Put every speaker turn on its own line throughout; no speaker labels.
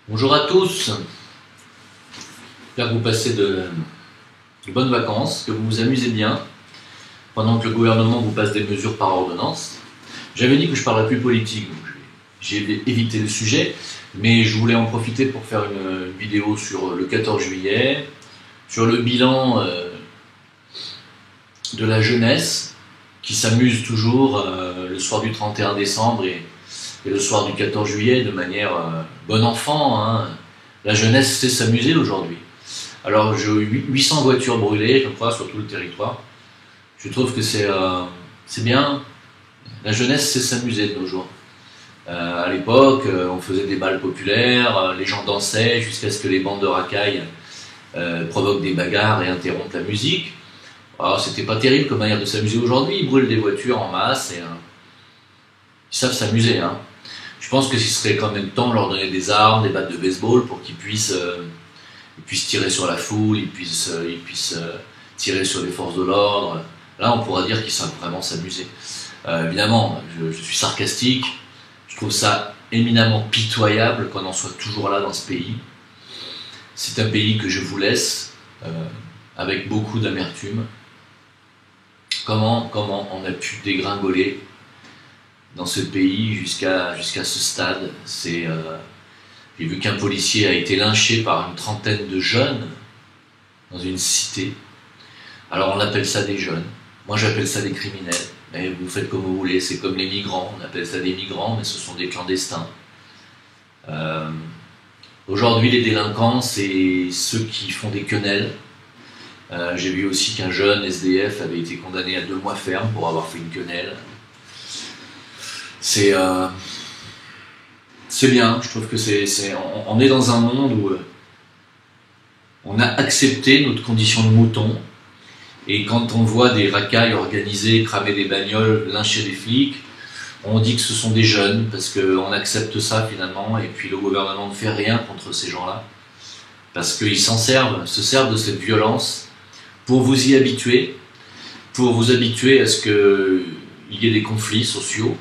Bonjour à tous, j'espère que vous passez de bonnes vacances, que vous vous amusez bien, pendant que le gouvernement vous passe des mesures par ordonnance. J'avais dit que je ne parlerais plus politique, donc j'ai évité le sujet, mais je voulais en profiter pour faire une vidéo sur le 14 juillet, sur le bilan de la jeunesse, qui s'amuse toujours le soir du 31 décembre et le soir du 14 juillet de manière bon enfant. Hein. La jeunesse sait s'amuser aujourd'hui. Alors j'ai 800 voitures brûlées, je crois, sur tout le territoire. Je trouve que c'est bien. La jeunesse sait s'amuser de nos jours. À l'époque, on faisait des bals populaires, les gens dansaient jusqu'à ce que les bandes de racailles provoquent des bagarres et interrompent la musique. Alors c'était pas terrible comme manière de s'amuser aujourd'hui. Ils brûlent des voitures en masse et ils savent s'amuser. Hein. Je pense que ce serait quand même temps de leur donner des armes, des battes de baseball pour qu'ils puissent tirer sur la foule, ils puissent tirer sur les forces de l'ordre. Là, on pourra dire qu'ils savent vraiment s'amuser. Évidemment, je suis sarcastique. Je trouve ça éminemment pitoyable qu'on en soit toujours là dans ce pays. C'est un pays que je vous laisse avec beaucoup d'amertume. Comment on a pu dégringoler dans ce pays jusqu'à ce stade. J'ai vu qu'un policier a été lynché par une trentaine de jeunes dans une cité. Alors on appelle ça des jeunes. Moi j'appelle ça des criminels. Mais vous faites comme vous voulez, c'est comme les migrants. On appelle ça des migrants, mais ce sont des clandestins. Aujourd'hui les délinquants, c'est ceux qui font des quenelles. J'ai vu aussi qu'un jeune SDF avait été condamné à 2 mois ferme pour avoir fait une quenelle. C'est bien, je trouve que on est dans un monde où on a accepté notre condition de mouton, et quand on voit des racailles organisées, cramer des bagnoles, lyncher des flics, on dit que ce sont des jeunes, parce qu'on accepte ça finalement, et puis le gouvernement ne fait rien contre ces gens-là, parce qu'ils se servent de cette violence pour vous y habituer, pour vous habituer à ce qu'il y ait des conflits sociaux,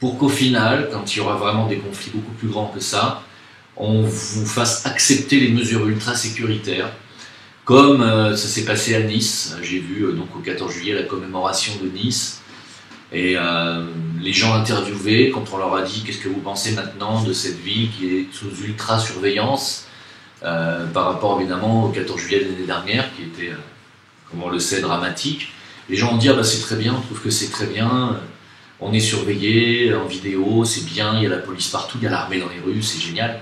pour qu'au final, quand il y aura vraiment des conflits beaucoup plus grands que ça, on vous fasse accepter les mesures ultra sécuritaires, comme ça s'est passé à Nice. J'ai vu donc au 14 juillet la commémoration de Nice, et les gens interviewés, quand on leur a dit qu'est-ce que vous pensez maintenant de cette ville qui est sous ultra surveillance, par rapport évidemment au 14 juillet de l'année dernière, qui était, comme on le sait, dramatique, les gens ont dit ah bah c'est très bien, on trouve que c'est très bien. On est surveillé en vidéo, c'est bien, il y a la police partout, il y a l'armée dans les rues, c'est génial.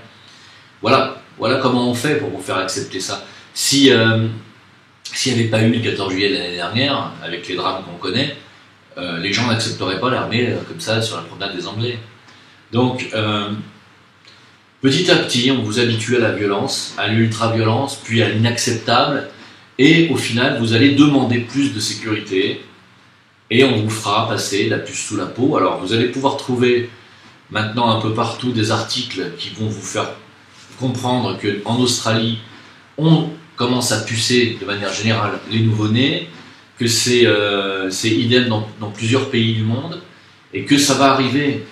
Voilà comment on fait pour vous faire accepter ça. S'il n'y avait pas eu le 14 juillet de l'année dernière, avec les drames qu'on connaît, les gens n'accepteraient pas l'armée comme ça sur la promenade des Anglais. Donc, petit à petit, on vous habitue à la violence, à l'ultra-violence, puis à l'inacceptable, et au final, vous allez demander plus de sécurité, et on vous fera passer la puce sous la peau. Alors vous allez pouvoir trouver maintenant un peu partout des articles qui vont vous faire comprendre qu'en Australie, on commence à pucer de manière générale les nouveau-nés, que c'est idem dans plusieurs pays du monde, et que ça va arriver.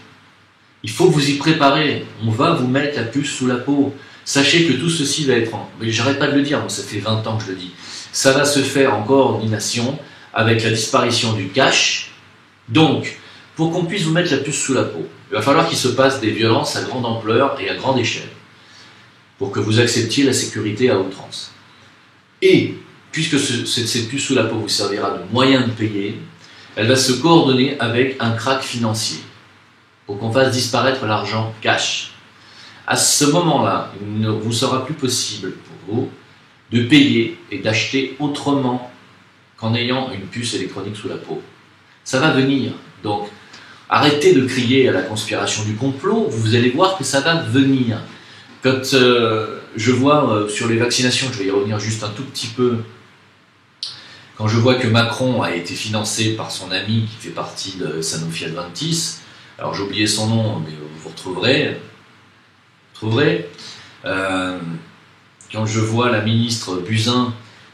Il faut vous y préparer. On va vous mettre la puce sous la peau. Sachez que tout ceci va être... Mais j'arrête pas de le dire, moi ça fait 20 ans que je le dis. Ça va se faire en coordination avec la disparition du cash. Donc, pour qu'on puisse vous mettre la puce sous la peau, il va falloir qu'il se passe des violences à grande ampleur et à grande échelle, pour que vous acceptiez la sécurité à outrance. Et, puisque cette puce sous la peau vous servira de moyen de payer, elle va se coordonner avec un crack financier, pour qu'on fasse disparaître l'argent cash. À ce moment-là, il ne vous sera plus possible pour vous de payer et d'acheter autrement qu'en ayant une puce électronique sous la peau. Ça va venir. Donc, arrêtez de crier à la conspiration du complot, vous allez voir que ça va venir. Quand je vois sur les vaccinations, je vais y revenir juste un tout petit peu, quand je vois que Macron a été financé par son ami qui fait partie de Sanofi Adventis, alors j'ai oublié son nom, mais vous retrouverez. Quand je vois la ministre Buzyn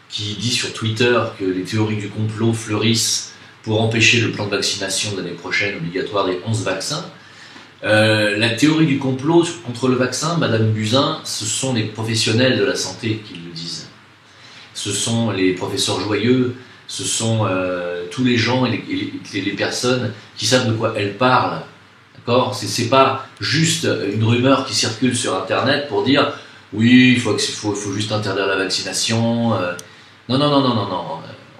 qui dit sur Twitter que les théories du complot fleurissent pour empêcher le plan de vaccination de l'année prochaine obligatoire des 11 vaccins, La théorie du complot contre le vaccin, Madame Buzyn, ce sont les professionnels de la santé qui le disent. Ce sont les professeurs Joyeux, ce sont tous les gens et les personnes qui savent de quoi elles parlent. D'accord ? C'est pas juste une rumeur qui circule sur Internet pour dire oui, il faut juste interdire la vaccination. Non, non, non, non, non, non.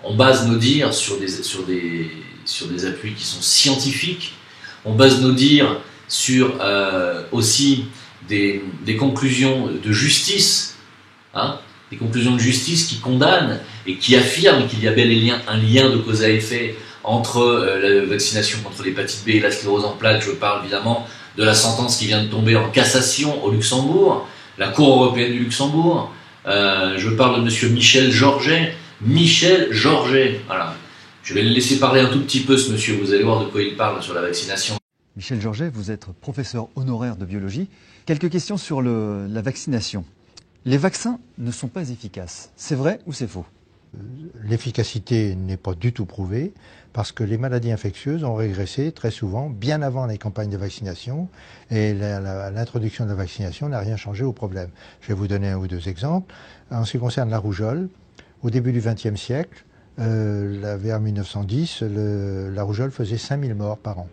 On base nos dires sur des appuis qui sont scientifiques. On base nos dires sur aussi des conclusions de justice, hein, des conclusions de justice qui condamnent et qui affirment qu'il y a bel et bien un lien de cause à effet entre la vaccination contre l'hépatite B et la sclérose en plaques. Je parle évidemment de la sentence qui vient de tomber en cassation au Luxembourg, la Cour européenne du Luxembourg. Je parle de monsieur Michel Georget. Michel Georget, voilà. Je vais le laisser parler un tout petit peu, ce monsieur. Vous allez voir de quoi il parle sur la vaccination.
Michel Georget, vous êtes professeur honoraire de biologie. Quelques questions sur la vaccination. Les vaccins ne sont pas efficaces. C'est vrai ou c'est faux?
L'efficacité n'est pas du tout prouvée parce que les maladies infectieuses ont régressé très souvent bien avant les campagnes de vaccination et l'introduction de la vaccination n'a rien changé au problème. Je vais vous donner un ou deux exemples. En ce qui concerne la rougeole, au début du XXe siècle, vers 1910, la rougeole faisait 5000 morts par an.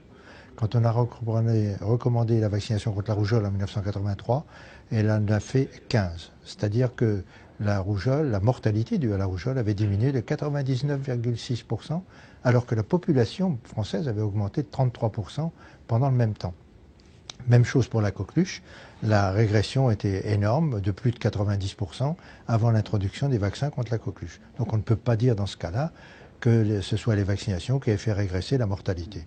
Quand on a recommandé la vaccination contre la rougeole en 1983, elle en a fait 15. C'est-à-dire que la mortalité due à la rougeole avait diminué de 99,6%, alors que la population française avait augmenté de 33% pendant le même temps. Même chose pour la coqueluche, la régression était énorme, de plus de 90% avant l'introduction des vaccins contre la coqueluche. Donc on ne peut pas dire dans ce cas-là que ce soit les vaccinations qui aient fait régresser la mortalité.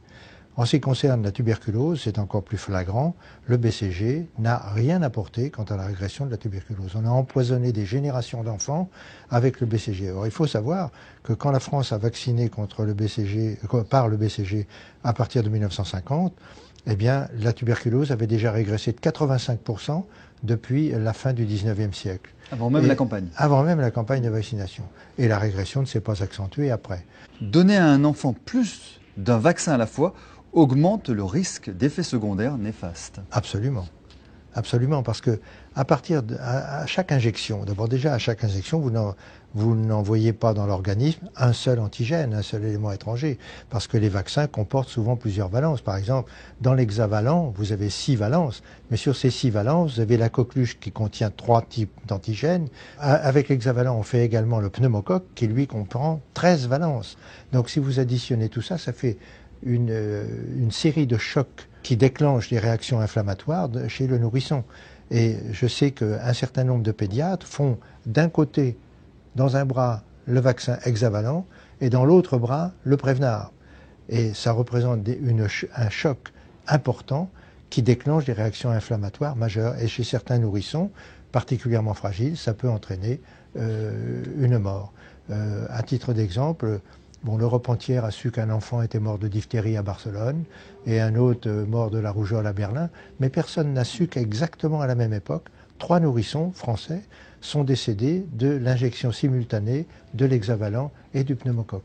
En ce qui concerne la tuberculose, c'est encore plus flagrant. Le BCG n'a rien apporté quant à la régression de la tuberculose. On a empoisonné des générations d'enfants avec le BCG. Or, il faut savoir que quand la France a vacciné contre le BCG, par le BCG à partir de 1950, eh bien, la tuberculose avait déjà régressé de 85% depuis la fin du 19e siècle.
Avant même la campagne.
Avant même la campagne de vaccination. Et la régression ne s'est pas accentuée après.
Donner à un enfant plus d'un vaccin à la fois augmente le risque d'effets secondaires néfastes.
Absolument. Absolument, parce que à chaque injection, d'abord déjà à chaque injection, vous n'envoyez pas dans l'organisme un seul antigène, un seul élément étranger, parce que les vaccins comportent souvent plusieurs valences. Par exemple, dans l'hexavalent, vous avez 6 valences, mais sur ces 6 valences, vous avez la coqueluche qui contient 3 types d'antigènes. Avec l'hexavalent, on fait également le pneumocoque qui, lui, comprend 13 valences. Donc si vous additionnez tout ça, ça fait une série de chocs qui déclenchent des réactions inflammatoires chez le nourrisson. Et je sais qu'un certain nombre de pédiatres font d'un côté, dans un bras, le vaccin hexavalent et dans l'autre bras, le Prevnar. Et ça représente un choc important qui déclenche des réactions inflammatoires majeures. Et chez certains nourrissons, particulièrement fragiles, ça peut entraîner une mort. À titre d'exemple, l'Europe entière a su qu'un enfant était mort de diphtérie à Barcelone et un autre mort de la rougeole à Berlin, mais personne n'a su qu'exactement à la même époque, 3 nourrissons français sont décédés de l'injection simultanée de l'hexavalent et du pneumocoque.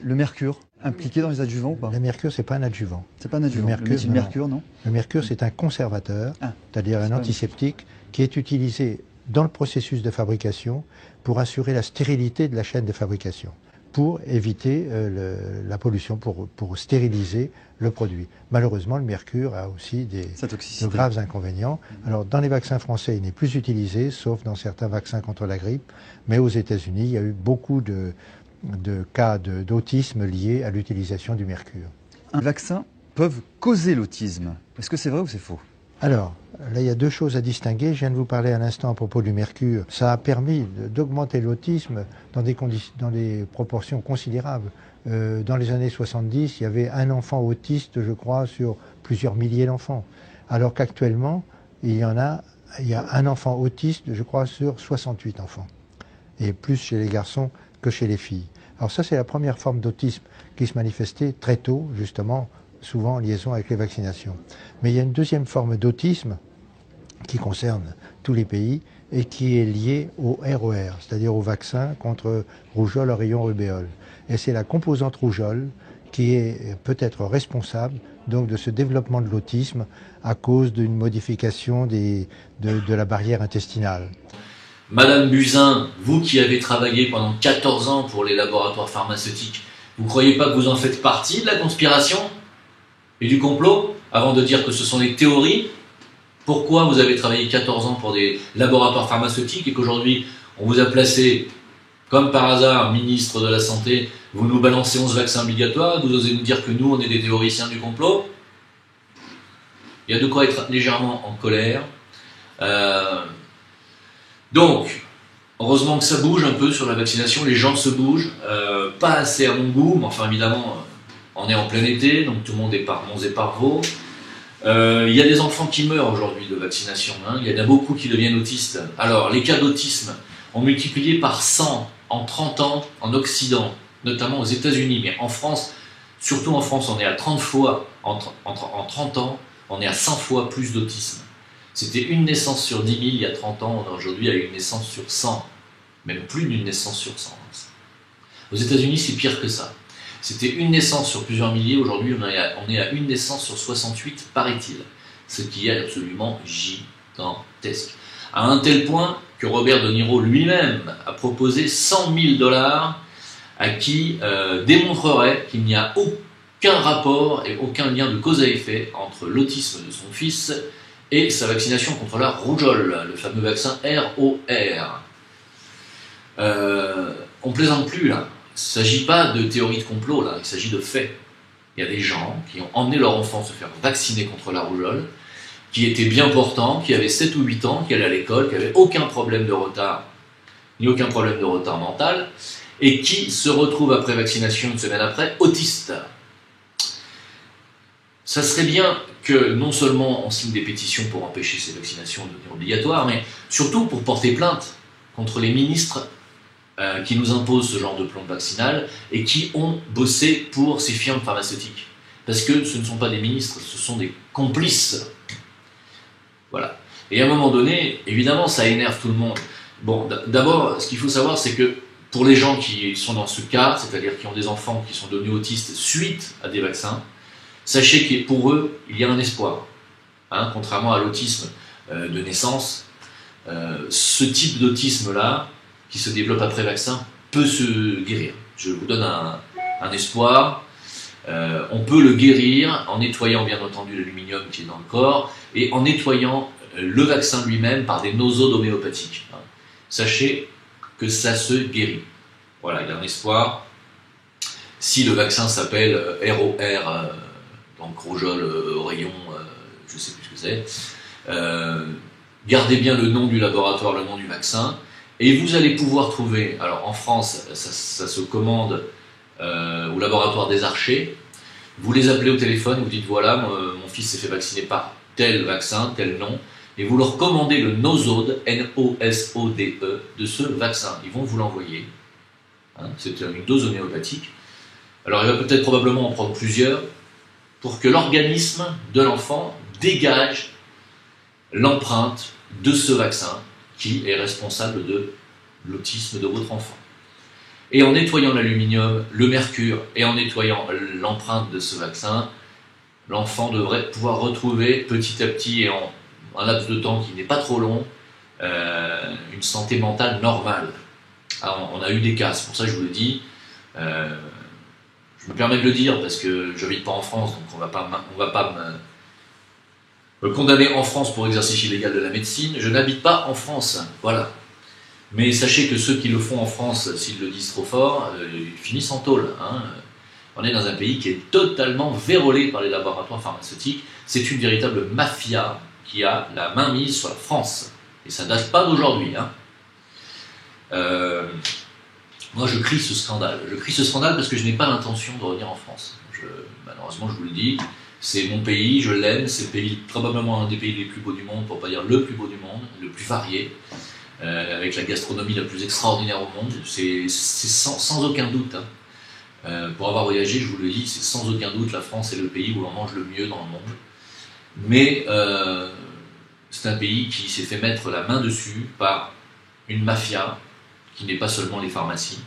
Le mercure, impliqué dans les adjuvants ou pas?
Le mercure, c'est pas un adjuvant.
C'est pas un adjuvant. Le mercure, non?
Le mercure, c'est un conservateur, c'est-à-dire un antiseptique qui est utilisé dans le processus de fabrication pour assurer la stérilité de la chaîne de fabrication, pour éviter la pollution, pour stériliser le produit. Malheureusement, le mercure a aussi de graves inconvénients. Alors, dans les vaccins français, il n'est plus utilisé, sauf dans certains vaccins contre la grippe. Mais aux États-Unis, il y a eu beaucoup de cas d'autisme liés à l'utilisation du mercure.
Les vaccins peuvent causer l'autisme. Est-ce que c'est vrai ou c'est faux?
Alors, là, il y a 2 choses à distinguer. Je viens de vous parler à l'instant à propos du mercure. Ça a permis d'augmenter l'autisme dans des proportions considérables. Dans les années 70, il y avait un enfant autiste, je crois, sur plusieurs milliers d'enfants. Alors qu'actuellement, il y a un enfant autiste, je crois, sur 68 enfants. Et plus chez les garçons que chez les filles. Alors ça, c'est la première forme d'autisme qui se manifestait très tôt, justement, souvent en liaison avec les vaccinations. Mais il y a une deuxième forme d'autisme qui concerne tous les pays et qui est liée au RER, c'est-à-dire au vaccin contre rougeole, oreillon, rubéole. Et c'est la composante rougeole qui est peut-être responsable donc de ce développement de l'autisme à cause d'une modification de la barrière intestinale.
Madame Buzyn, vous qui avez travaillé pendant 14 ans pour les laboratoires pharmaceutiques, vous ne croyez pas que vous en faites partie de la conspiration et du complot, avant de dire que ce sont des théories? Pourquoi vous avez travaillé 14 ans pour des laboratoires pharmaceutiques et qu'aujourd'hui on vous a placé, comme par hasard, ministre de la Santé, vous nous balancez 11 vaccins obligatoires, vous osez nous dire que nous on est des théoriciens du complot? Il y a de quoi être légèrement en colère. Donc, heureusement que ça bouge un peu sur la vaccination, les gens se bougent, pas assez à mon goût, mais enfin évidemment, on est en plein été, donc tout le monde est par Mons et par Vaux. Il y a des enfants qui meurent aujourd'hui de vaccination, hein. Il y en a beaucoup qui deviennent autistes. Alors, les cas d'autisme ont multiplié par 100 en 30 ans en Occident, notamment aux États-Unis, mais en France, surtout en France, on est à 30 fois, en 30 ans, on est à 100 fois plus d'autisme. C'était une naissance sur 10 000 il y a 30 ans, on est aujourd'hui à une naissance sur 100, même plus d'une naissance sur 100. Aux États-Unis, c'est pire que ça. C'était une naissance sur plusieurs milliers, aujourd'hui on est à une naissance sur 68, paraît-il. Ce qui est absolument gigantesque. À un tel point que Robert De Niro lui-même a proposé 100 000 $ à qui démontrerait qu'il n'y a aucun rapport et aucun lien de cause à effet entre l'autisme de son fils et sa vaccination contre la rougeole, le fameux vaccin ROR. On plaisante plus là. Il ne s'agit pas de théorie de complot là, il s'agit de faits. Il y a des gens qui ont emmené leur enfant se faire vacciner contre la rougeole, qui étaient bien portants, qui avaient 7 ou 8 ans, qui allaient à l'école, qui n'avaient aucun problème de retard, ni aucun problème de retard mental, et qui se retrouvent après vaccination une semaine après, autistes. Ça serait bien que non seulement on signe des pétitions pour empêcher ces vaccinations de devenir obligatoires, mais surtout pour porter plainte contre les ministres qui nous imposent ce genre de plan vaccinal et qui ont bossé pour ces firmes pharmaceutiques. Parce que ce ne sont pas des ministres, ce sont des complices. Voilà. Et à un moment donné, évidemment, ça énerve tout le monde. Bon, d'abord, ce qu'il faut savoir, c'est que pour les gens qui sont dans ce cas, c'est-à-dire qui ont des enfants qui sont devenus autistes suite à des vaccins, sachez que pour eux, il y a un espoir. Hein, contrairement à l'autisme de naissance, ce type d'autisme-là, qui se développe après vaccin, peut se guérir. Je vous donne un espoir. On peut le guérir en nettoyant bien entendu l'aluminium qui est dans le corps et en nettoyant le vaccin lui-même par des nosodes homéopathiques. Sachez que ça se guérit. Voilà, il y a un espoir. Si le vaccin s'appelle ROR, donc rougeole, rayon, je ne sais plus ce que c'est, gardez bien le nom du laboratoire, le nom du vaccin, et vous allez pouvoir trouver, alors en France, ça se commande au laboratoire des Archers, vous les appelez au téléphone, vous dites voilà, mon fils s'est fait vacciner par tel vaccin, tel nom, et vous leur commandez le nosode, N-O-S-O-D-E, de ce vaccin. Ils vont vous l'envoyer. Hein, c'est une dose homéopathique. Alors il va peut-être probablement en prendre plusieurs, pour que l'organisme de l'enfant dégage l'empreinte de ce vaccin qui est responsable de l'autisme de votre enfant. Et en nettoyant l'aluminium, le mercure, et en nettoyant l'empreinte de ce vaccin, l'enfant devrait pouvoir retrouver petit à petit et en un laps de temps qui n'est pas trop long, une santé mentale normale. Alors, on a eu des cas, c'est pour ça que je vous le dis. Je me permets de le dire parce que je n'habite pas en France, donc on va pas me condamner en France pour exercice illégal de la médecine. Je n'habite pas en France, voilà. Mais sachez que ceux qui le font en France, s'ils le disent trop fort, ils finissent en tôle. Hein. On est dans un pays qui est totalement vérolé par les laboratoires pharmaceutiques. C'est une véritable mafia qui a la main mise sur la France. Et ça ne date pas d'aujourd'hui. Hein. Moi, je crie ce scandale. Je crie ce scandale parce que je n'ai pas l'intention de revenir en France. Malheureusement, je vous le dis, c'est mon pays, je l'aime. C'est probablement un des pays les plus beaux du monde, pour ne pas dire le plus beau du monde, le plus varié. Avec la gastronomie la plus extraordinaire au monde, c'est sans aucun doute. Hein. Pour avoir voyagé, je vous le dis, c'est sans aucun doute la France est le pays où l'on mange le mieux dans le monde. Mais c'est un pays qui s'est fait mettre la main dessus par une mafia, qui n'est pas seulement les pharmacies,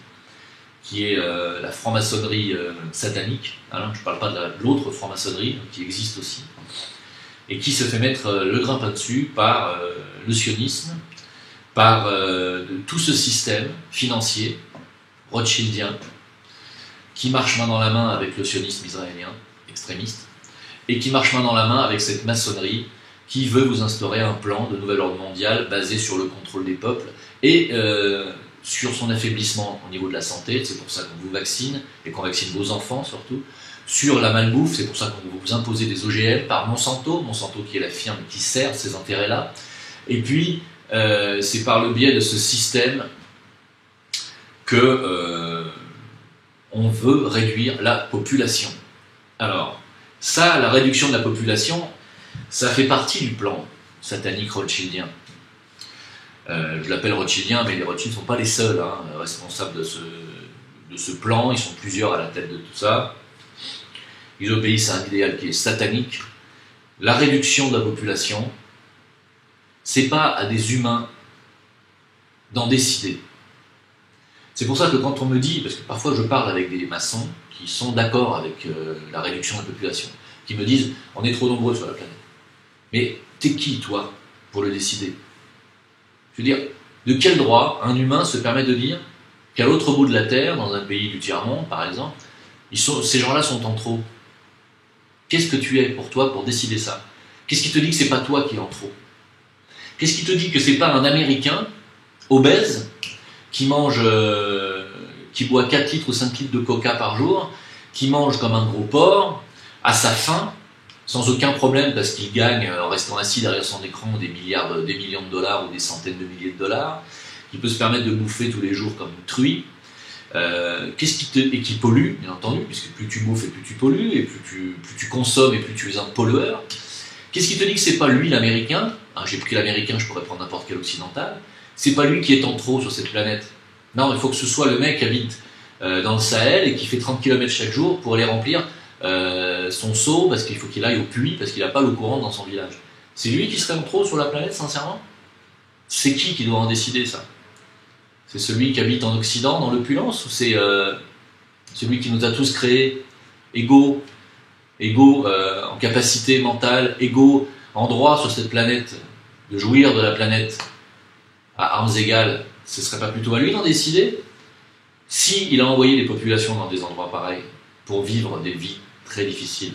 qui est la franc-maçonnerie satanique. Hein, je ne parle pas de l'autre franc-maçonnerie, qui existe aussi, et qui se fait mettre le grappin dessus par le sionisme, par tout ce système financier rothschildien, qui marche main dans la main avec le sionisme israélien extrémiste, et qui marche main dans la main avec cette maçonnerie qui veut vous instaurer un plan de nouvel ordre mondial basé sur le contrôle des peuples et sur son affaiblissement au niveau de la santé. C'est pour ça qu'on vous vaccine, et qu'on vaccine vos enfants surtout. Sur la malbouffe, c'est pour ça qu'on vous impose des OGM par Monsanto qui est la firme qui sert ces intérêts-là. Et puis, c'est par le biais de ce système que on veut réduire la population. Alors, ça, la réduction de la population, ça fait partie du plan satanique rothschildien. Je l'appelle rothschildien, mais les Rothschilds ne sont pas les seuls responsables de ce plan. Ils sont plusieurs à la tête de tout ça. Ils obéissent à un idéal qui est satanique. La réduction de la population, c'est pas à des humains d'en décider. C'est pour ça que quand on me dit, parce que parfois je parle avec des maçons qui sont d'accord avec la réduction de la population, qui me disent on est trop nombreux sur la planète. Mais t'es qui, toi, pour le décider? Je veux dire, de quel droit un humain se permet de dire qu'à l'autre bout de la Terre, dans un pays du tiers-monde par exemple, ces gens-là sont en trop? Qu'est-ce que tu es pour toi pour décider ça? Qu'est-ce qui te dit que c'est pas toi qui es en trop? Qu'est-ce qui te dit que c'est pas un Américain obèse qui mange, qui boit 4 litres ou 5 litres de coca par jour, qui mange comme un gros porc, à sa faim, sans aucun problème parce qu'il gagne, en restant assis derrière son écran, des millions de dollars ou des centaines de milliers de dollars, qui peut se permettre de bouffer tous les jours comme une truie, et qui pollue, bien entendu, puisque plus tu bouffes et plus tu pollues, et plus tu consommes et plus tu es un pollueur. Qu'est-ce qui te dit que c'est pas lui l'Américain? J'ai pris l'Américain, je pourrais prendre n'importe quel occidental. C'est pas lui qui est en trop sur cette planète. Non, il faut que ce soit le mec qui habite dans le Sahel et qui fait 30 km chaque jour pour aller remplir son seau parce qu'il faut qu'il aille au puits parce qu'il n'a pas l'eau courante dans son village. C'est lui qui serait en trop sur la planète, sincèrement? C'est qui doit en décider, ça? C'est celui qui habite en Occident, dans l'opulence, ou c'est celui qui nous a tous créés égaux en capacité mentale, égaux en droit sur cette planète, de jouir de la planète à armes égales? Ce ne serait pas plutôt à lui d'en décider? Si il a envoyé les populations dans des endroits pareils pour vivre des vies très difficiles,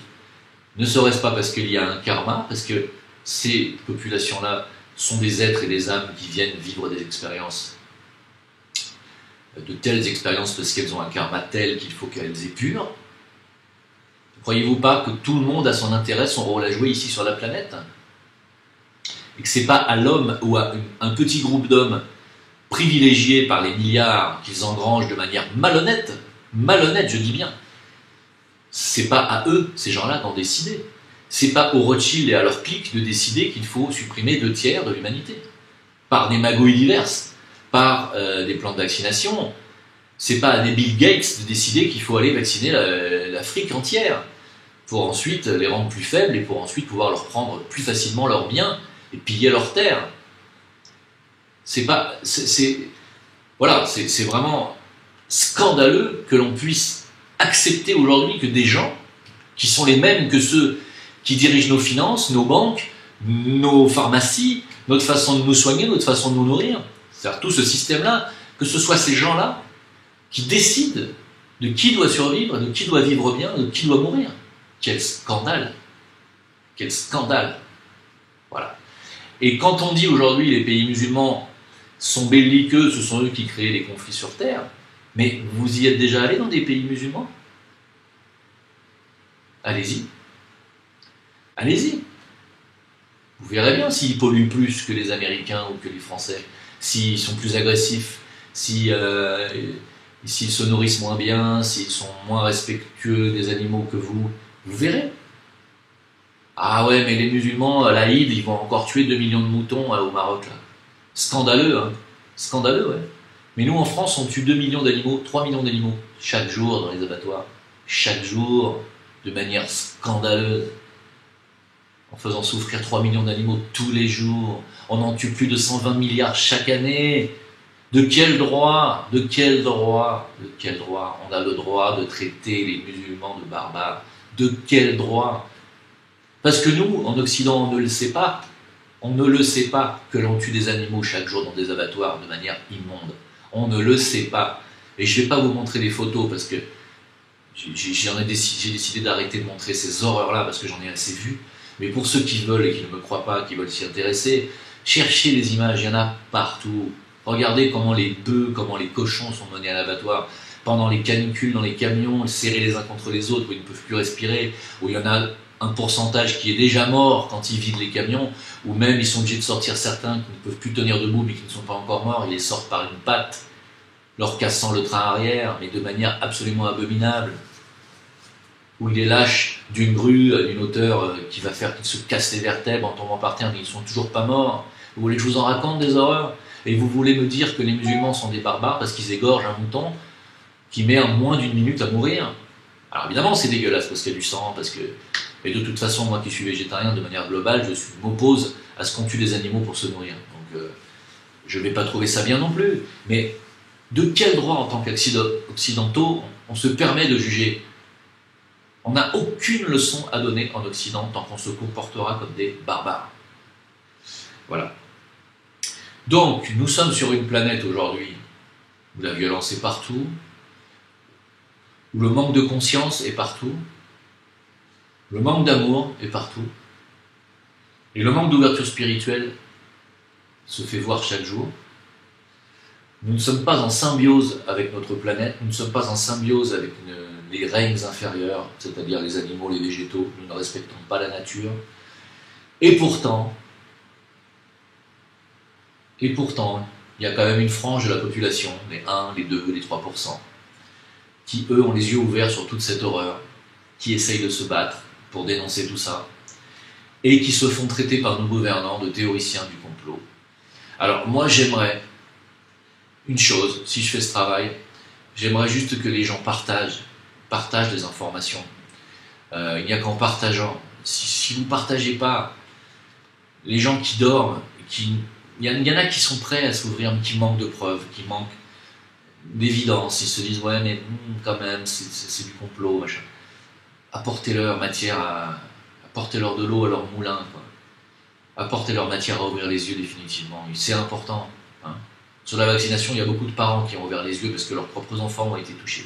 ne serait-ce pas parce qu'il y a un karma, parce que ces populations-là sont des êtres et des âmes qui viennent vivre des expériences, de telles expériences parce qu'elles ont un karma tel qu'il faut qu'elles épurent? Ne croyez-vous pas que tout le monde a son intérêt, son rôle à jouer ici sur la planète? Et que ce n'est pas à l'homme ou à un petit groupe d'hommes privilégiés par les milliards qu'ils engrangent de manière malhonnête, je dis bien, c'est pas à eux, ces gens-là, d'en décider. C'est pas aux Rothschild et à leur clique de décider qu'il faut supprimer 2/3 de l'humanité. Par des magouilles diverses, par des plans de vaccination. C'est pas à des Bill Gates de décider qu'il faut aller vacciner l'Afrique entière, pour ensuite les rendre plus faibles et pour ensuite pouvoir leur prendre plus facilement leurs biens et piller leurs terres. C'est vraiment scandaleux que l'on puisse accepter aujourd'hui que des gens qui sont les mêmes que ceux qui dirigent nos finances, nos banques, nos pharmacies, notre façon de nous soigner, notre façon de nous nourrir, c'est-à-dire tout ce système-là, que ce soit ces gens-là qui décident de qui doit survivre, de qui doit vivre bien, de qui doit mourir. Quel scandale! Quel scandale! Voilà. Et quand on dit aujourd'hui les pays musulmans sont belliqueux, ce sont eux qui créent les conflits sur Terre, mais vous y êtes déjà allé dans des pays musulmans? Allez-y. Allez-y. Vous verrez bien s'ils polluent plus que les Américains ou que les Français, s'ils sont plus agressifs, s'ils se nourrissent moins bien, s'ils sont moins respectueux des animaux que vous. Vous verrez. Ah ouais, mais les musulmans, à l'Aïd, ils vont encore tuer 2 millions de moutons au Maroc, là. Scandaleux, hein. Scandaleux, ouais. Mais nous, en France, on tue 2 millions d'animaux, 3 millions d'animaux, chaque jour dans les abattoirs. Chaque jour, de manière scandaleuse. En faisant souffrir 3 millions d'animaux tous les jours. On en tue plus de 120 milliards chaque année. De quel droit on a le droit de traiter les musulmans de barbares? De quel droit? Parce que nous, en Occident, on ne le sait pas. On ne le sait pas que l'on tue des animaux chaque jour dans des abattoirs de manière immonde. On ne le sait pas. Et je ne vais pas vous montrer des photos parce que j'ai décidé d'arrêter de montrer ces horreurs-là parce que j'en ai assez vu. Mais pour ceux qui veulent et qui ne me croient pas, qui veulent s'y intéresser, cherchez les images, il y en a partout. Regardez comment les bœufs, comment les cochons sont menés à l'abattoir pendant les canicules dans les camions, serrés les uns contre les autres, où ils ne peuvent plus respirer, où il y en a un pourcentage qui est déjà mort quand ils vident les camions, ou même ils sont obligés de sortir certains qui ne peuvent plus tenir debout mais qui ne sont pas encore morts, ils les sortent par une patte, leur cassant le train arrière, mais de manière absolument abominable, où ils les lâchent d'une grue d'une hauteur qui va faire qu'ils se cassent les vertèbres en tombant par terre, mais ils ne sont toujours pas morts. Vous voulez que je vous en raconte des horreurs? Et vous voulez me dire que les musulmans sont des barbares parce qu'ils égorgent un mouton qui met moins d'une minute à mourir? Alors évidemment c'est dégueulasse parce qu'il y a du sang, parce que... Et de toute façon, moi qui suis végétarien, de manière globale, je m'oppose à ce qu'on tue des animaux pour se nourrir. Donc je ne vais pas trouver ça bien non plus. Mais de quel droit, en tant qu'occidentaux, on se permet de juger? On n'a aucune leçon à donner en Occident tant qu'on se comportera comme des barbares. Voilà. Donc, nous sommes sur une planète aujourd'hui où la violence est partout, où le manque de conscience est partout, le manque d'amour est partout, et le manque d'ouverture spirituelle se fait voir chaque jour. Nous ne sommes pas en symbiose avec notre planète, nous ne sommes pas en symbiose avec les règnes inférieurs, c'est-à-dire les animaux, les végétaux, nous ne respectons pas la nature. Et pourtant, il y a quand même une frange de la population, les 1, les 2, les 3%, qui, eux, ont les yeux ouverts sur toute cette horreur, qui essayent de se battre pour dénoncer tout ça, et qui se font traiter par nos gouvernants de théoriciens du complot. Alors moi j'aimerais une chose, si je fais ce travail, j'aimerais juste que les gens partagent des informations. Il n'y a qu'en partageant. Si vous ne partagez pas, les gens qui dorment, il y en a qui sont prêts à s'ouvrir, mais qui manquent de preuves, qui manquent d'évidence, ils se disent ouais mais quand même c'est du complot, machin. Apportez-leur matière apportez-leur de l'eau à leur moulin, quoi. Apportez-leur matière à ouvrir les yeux définitivement, c'est important. Hein. Sur la vaccination, il y a beaucoup de parents qui ont ouvert les yeux parce que leurs propres enfants ont été touchés.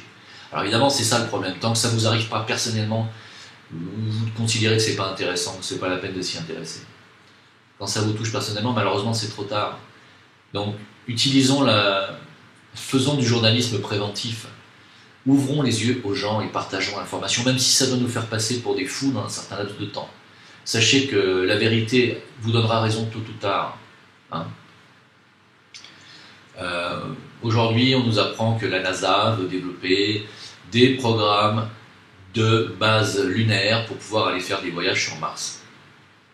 Alors évidemment, c'est ça le problème. Tant que ça ne vous arrive pas personnellement, vous considérez que c'est pas intéressant, que c'est pas la peine de s'y intéresser. Quand ça vous touche personnellement, malheureusement, c'est trop tard. Donc, faisons du journalisme préventif. Ouvrons les yeux aux gens et partageons l'information, même si ça doit nous faire passer pour des fous dans un certain laps de temps. Sachez que la vérité vous donnera raison tôt ou tard. Hein. Aujourd'hui, on nous apprend que la NASA veut développer des programmes de base lunaire pour pouvoir aller faire des voyages sur Mars.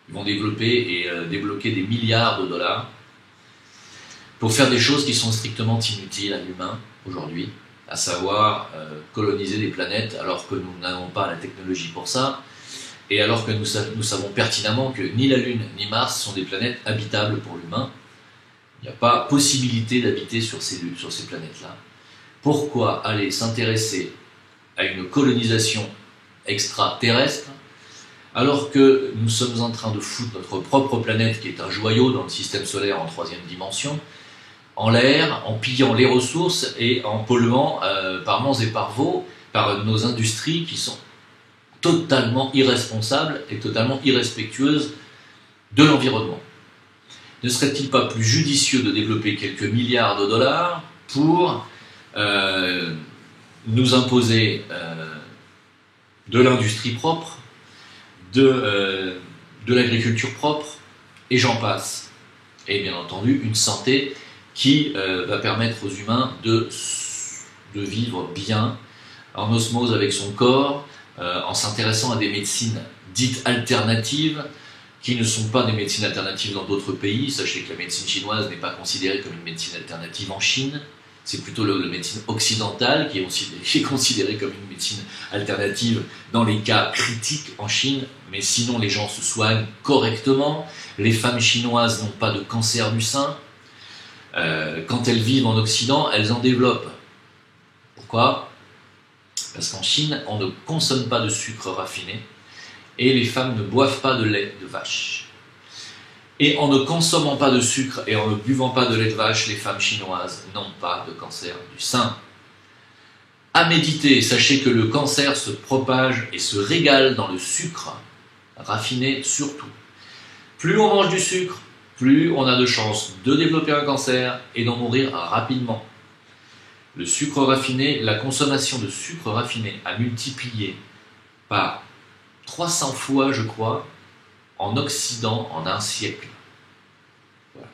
Ils vont développer et débloquer des milliards de dollars pour faire des choses qui sont strictement inutiles à l'humain aujourd'hui, à savoir coloniser des planètes alors que nous n'avons pas la technologie pour ça, et alors que nous savons pertinemment que ni la Lune ni Mars sont des planètes habitables pour l'humain. Il n'y a pas possibilité d'habiter sur ces planètes-là. Pourquoi aller s'intéresser à une colonisation extraterrestre alors que nous sommes en train de foutre notre propre planète, qui est un joyau dans le système solaire en 3e dimension, en l'air, en pillant les ressources et en polluant par monts et par veaux par nos industries qui sont totalement irresponsables et totalement irrespectueuses de l'environnement. Ne serait-il pas plus judicieux de développer quelques milliards de dollars pour nous imposer de l'industrie propre, de l'agriculture propre, et j'en passe. Et bien entendu, une santé qui va permettre aux humains de vivre bien, en osmose avec son corps, en s'intéressant à des médecines dites alternatives, qui ne sont pas des médecines alternatives dans d'autres pays. Sachez que la médecine chinoise n'est pas considérée comme une médecine alternative en Chine, c'est plutôt la médecine occidentale qui est considérée comme une médecine alternative dans les cas critiques en Chine, mais sinon les gens se soignent correctement, les femmes chinoises n'ont pas de cancer du sein, Quand elles vivent en Occident, elles en développent. Pourquoi? Parce qu'en Chine, on ne consomme pas de sucre raffiné et les femmes ne boivent pas de lait de vache. Et en ne consommant pas de sucre et en ne buvant pas de lait de vache, les femmes chinoises n'ont pas de cancer du sein. À méditer, sachez que le cancer se propage et se régale dans le sucre, raffiné surtout. Plus on mange du sucre, plus on a de chances de développer un cancer et d'en mourir rapidement. Le sucre raffiné, la consommation de sucre raffiné a multiplié par 300 fois, je crois, en Occident en un siècle. Voilà.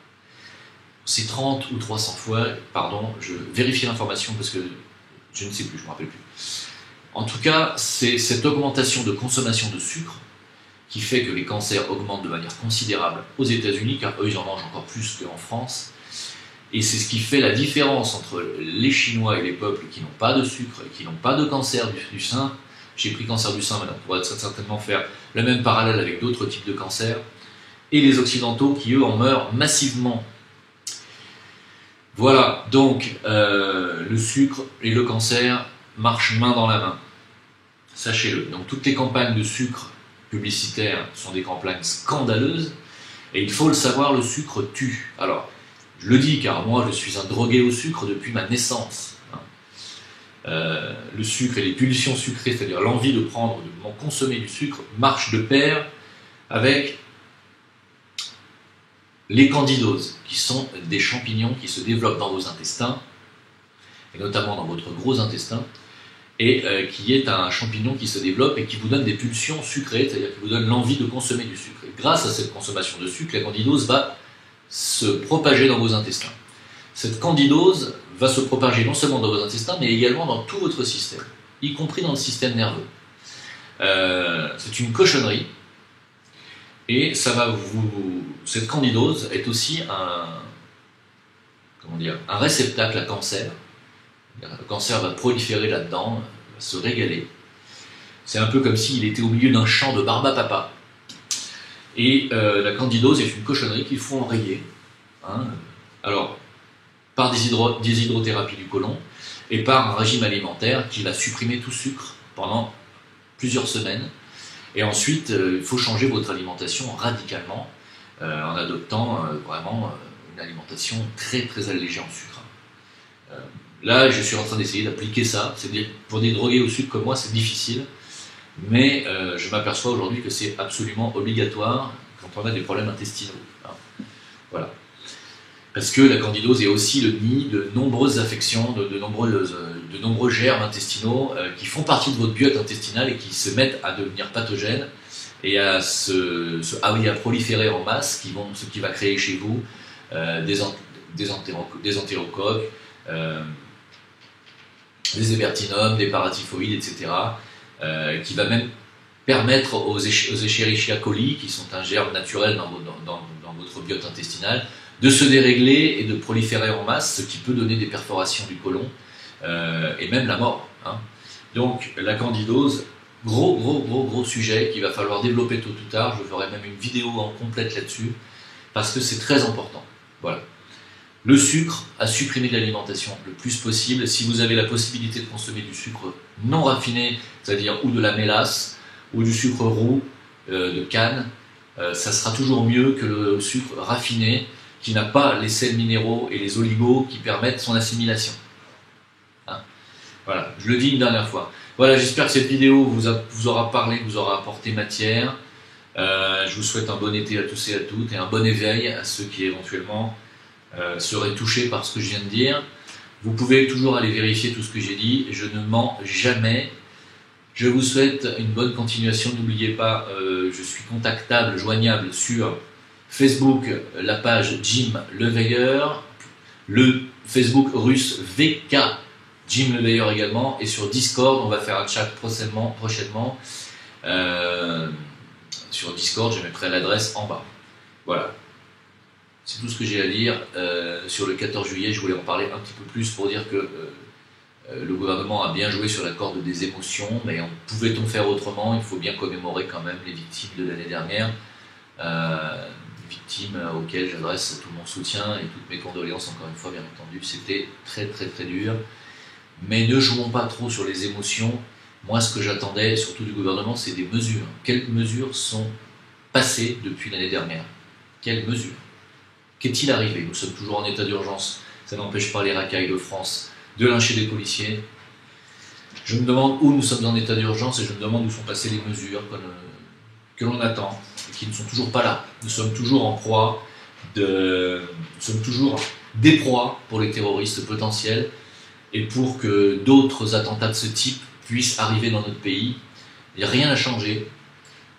C'est 30 ou 300 fois, pardon, je vérifie l'information parce que je ne sais plus, je ne me rappelle plus. En tout cas, c'est cette augmentation de consommation de sucre qui fait que les cancers augmentent de manière considérable aux États-Unis, car eux, ils en mangent encore plus qu'en France. Et c'est ce qui fait la différence entre les Chinois et les peuples qui n'ont pas de sucre et qui n'ont pas de cancer du sein. J'ai pris cancer du sein, mais on pourrait certainement faire le même parallèle avec d'autres types de cancers. Et les Occidentaux qui, eux, en meurent massivement. Voilà, donc le sucre et le cancer marchent main dans la main. Sachez-le. Donc toutes les campagnes de sucre publicitaires sont des campagnes scandaleuses. Et il faut le savoir, le sucre tue. Alors, je le dis car moi je suis un drogué au sucre depuis ma naissance. Le sucre et les pulsions sucrées, c'est-à-dire l'envie de prendre, de consommer du sucre, marchent de pair avec les candidoses, qui sont des champignons qui se développent dans vos intestins, et notamment dans votre gros intestin, et qui est un champignon qui se développe et qui vous donne des pulsions sucrées, c'est-à-dire qui vous donne l'envie de consommer du sucre. Et grâce à cette consommation de sucre, la candidose va se propager dans vos intestins. Cette candidose va se propager non seulement dans vos intestins, mais également dans tout votre système, y compris dans le système nerveux. C'est une cochonnerie, et ça va cette candidose est aussi un réceptacle à cancer. Le cancer va proliférer là-dedans, va se régaler. C'est un peu comme s'il était au milieu d'un champ de barbe à papa. Et la candidose est une cochonnerie qu'il faut enrayer. Alors, par des hydrothérapies du côlon et par un régime alimentaire qui va supprimer tout sucre pendant plusieurs semaines. Et ensuite, il faut changer votre alimentation radicalement en adoptant vraiment une alimentation très très allégée en sucre. Là, je suis en train d'essayer d'appliquer ça. Pour des drogués au sucre comme moi, c'est difficile. Mais je m'aperçois aujourd'hui que c'est absolument obligatoire quand on a des problèmes intestinaux. Voilà. Parce que la candidose est aussi le nid de nombreuses affections, de nombreux germes intestinaux qui font partie de votre biote intestinale et qui se mettent à devenir pathogènes et à proliférer en masse, ce qui va créer chez vous des entérocoques, des hébertinomes, des paratyphoïdes, etc., qui va même permettre aux Escherichia coli, qui sont un germe naturel dans votre biote intestinale, de se dérégler et de proliférer en masse, ce qui peut donner des perforations du côlon et même la mort. Donc la candidose, gros sujet qu'il va falloir développer tôt ou tard. Je ferai même une vidéo en complète là-dessus, parce que c'est très important. Voilà. Le sucre, à supprimer de l'alimentation le plus possible. Si vous avez la possibilité de consommer du sucre non raffiné, c'est-à-dire ou de la mélasse, ou du sucre roux de canne, ça sera toujours mieux que le sucre raffiné, qui n'a pas les sels minéraux et les oligos qui permettent son assimilation. Voilà, je le dis une dernière fois. Voilà, j'espère que cette vidéo vous aura parlé, vous aura apporté matière. Je vous souhaite un bon été à tous et à toutes, et un bon éveil à ceux qui éventuellement seraient touchés par ce que je viens de dire. Vous pouvez toujours aller vérifier tout ce que j'ai dit, je ne mens jamais. Je vous souhaite une bonne continuation. N'oubliez pas, je suis contactable, joignable sur Facebook, la page Jim Leveilleur, le Facebook russe VK Jim Leveilleur également, et sur Discord, on va faire un chat prochainement. Sur Discord, je mettrai l'adresse en bas. Voilà. C'est tout ce que j'ai à dire. Sur le 14 juillet, je voulais en parler un petit peu plus pour dire que le gouvernement a bien joué sur la corde des émotions, mais pouvait-on faire autrement? Il faut bien commémorer quand même les victimes de l'année dernière. victimes auxquelles j'adresse tout mon soutien et toutes mes condoléances, encore une fois, bien entendu. C'était très très très dur. Mais ne jouons pas trop sur les émotions. Moi, ce que j'attendais, surtout du gouvernement, c'est des mesures. Quelles mesures sont passées depuis l'année dernière? Quelles mesures? Qu'est-il arrivé? Nous sommes toujours en état d'urgence. Ça n'empêche pas les racailles de France de lyncher des policiers. Je me demande où nous sommes en état d'urgence et je me demande où sont passées les mesures que l'on attend et qui ne sont toujours pas là. Nous sommes toujours en proie nous sommes toujours des proies pour les terroristes potentiels et pour que d'autres attentats de ce type puissent arriver dans notre pays. Et rien n'a changé.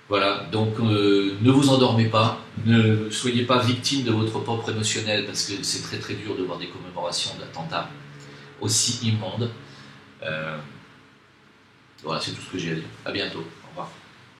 Voilà, donc ne vous endormez pas, ne soyez pas victime de votre propre émotionnel parce que c'est très très dur de voir des commémorations d'attentats aussi immondes. Voilà, c'est tout ce que j'ai à dire. À bientôt.